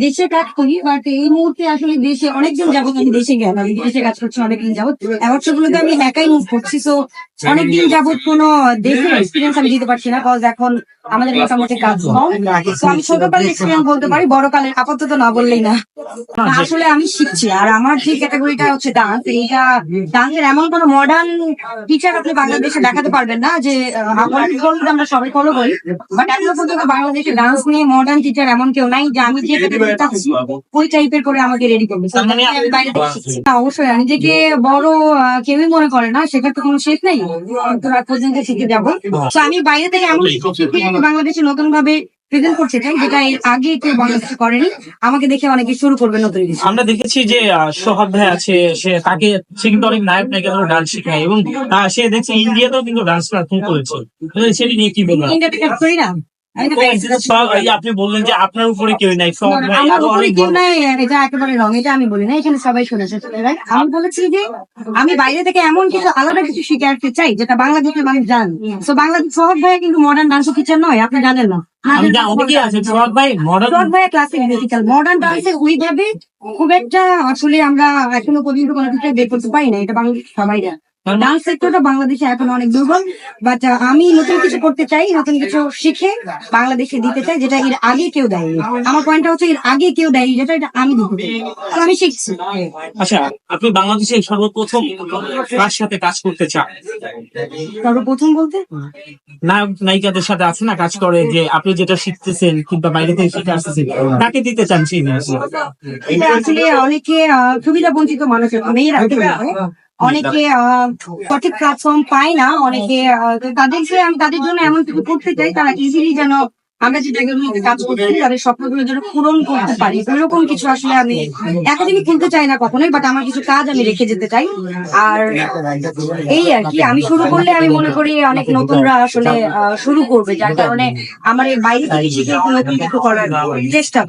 দেশে কাজ করি, বাট এই মুহূর্তে আসলে দেশে অনেকদিন যাবত আমি দেশে গেলাম, বিদেশে কাজ করছি অনেকদিন যাবত। অবসরগুলোতে আমি একাই মুভ করছি, তো অনেকদিন যাবত কোনো দেশের এক্সপিরিয়েন্স আমি দিতে পারছি না, কজ এখন আমাদের মোটামুটি কাজ কম। তো আমি ছোটকালের এক্সপিরিয়েন্স বলতে পারি, বড়কালের আপাতত না বললেই না। আসলে আমি শিখছি, আর আমার যে ক্যাটাগরিটা হচ্ছে ডান্স, এইটা ডান্সের এমন কোনো মডার্ন টিচার আপনি বাংলাদেশে দেখাতে পারবেন না যে আমরা সবাই ফলো করি, বাট এখনো পর্যন্ত বাংলাদেশে ডান্স নিয়ে মডার্ন টিচার এমন কেউ নাই যে আমি যে ক্যাটাগরিটা ওই টাইপের করে আমাকে রেডি করবে। অবশ্যই নিজেকে বড় কেউই মনে করে না, সেটার তো কোনো শেষ নেই, পর্যন্ত শিখে যাবো। তো আমি বাইরে থেকে এমন বাংলাদেশে নতুন ভাবে প্রেজেন্ট করতে চাই, যেটা এর আগে কেউ বাংলাদেশে করেনি। আমাকে দেখে অনেকে শুরু করবে নতুন কিছু। আমরা দেখেছি যে সোহাগ ভাই আছে, সে কিন্তু অনেক নায়ক নায়িকা ডান্স শেখায়, এবং সে দেখছি ইন্ডিয়াতেও কিন্তু ডান্স পারফর্ম করেছে। সেটি নিয়ে কি বলবেন? ইন্ডিয়াতে কাজ করি না। আপনি বললেন যে আপনার উপরে কেউ নাই, আমার উপরে কেউ নাই, এটা একেবারে রং। এটা আমি বলি না, এখানে সবাই শুনেছে। আমি বলেছি যে আমি বাইরে থেকে এমন কিছু আলাদা কিছু শিখে আসতে চাই যেটা বাংলাদেশের মানুষ জান। তো বাংলাদেশ সোহাগ ভাই কিন্তু মডার্ন ডান্সের টিচার নয়, আপনি জানেন না। মডার্ন ডান্সের ওইভাবে খুব একটা আসলে আমরা এখনো পর্যন্ত কোনো কিছু বের করতে পারি না, এটা বাংলাদেশ সবাই জানে। ডান্স সেক্টরটা বাংলাদেশে এখন অনেক দুর্বল, বাট আমি নতুন কিছু করতে চাই, নতুন কিছু শিখে বাংলাদেশে দিতে চাই, যেটা এর আগে কেউ দেয়নি। আমার পয়েন্টটা হচ্ছে এর আগে কেউ দেয়নি, যেটা এটা আমি দিতে চাই, আমি শিখছি। আচ্ছা, আপনি বাংলাদেশে সর্বপ্রথম কার সাথে কাজ করতে চান? সর্বপ্রথম বলতে নায়ক নায়িকাদের সাথে আছে না কাজ করে, যে আপনি যেটা শিখতেছেন কিংবা বাইরে থেকে শিখে আসতেছেন, তাকে দিতে চান সেই জিনিস? এটা আসলে অনেকে সুবিধা বঞ্চিত মানুষের মেয়েরা অনেকে সঠিক প্ল্যাটফর্ম পায় না, অনেকে তাদেরকে আমি তাদের জন্য এমন কিছু করতে চাই তারা ইজিলি যেন আমরা যে জায়গাগুলোতে কাজ করছি তাদের স্বপ্নগুলো যেন পূরণ করতে পারি, এরকম কিছু আসলে আমি একাডেমি খুলতে চাই না কখনোই, বাট আমার কিছু কাজ আমি রেখে যেতে চাই। আর এই আর কি, আমি শুরু করলে আমি মনে করি অনেক নতুনরা আসলে শুরু করবে, যার কারণে আমার এই বাইরে থেকে শিখে নতুন কিছু করার চেষ্টা।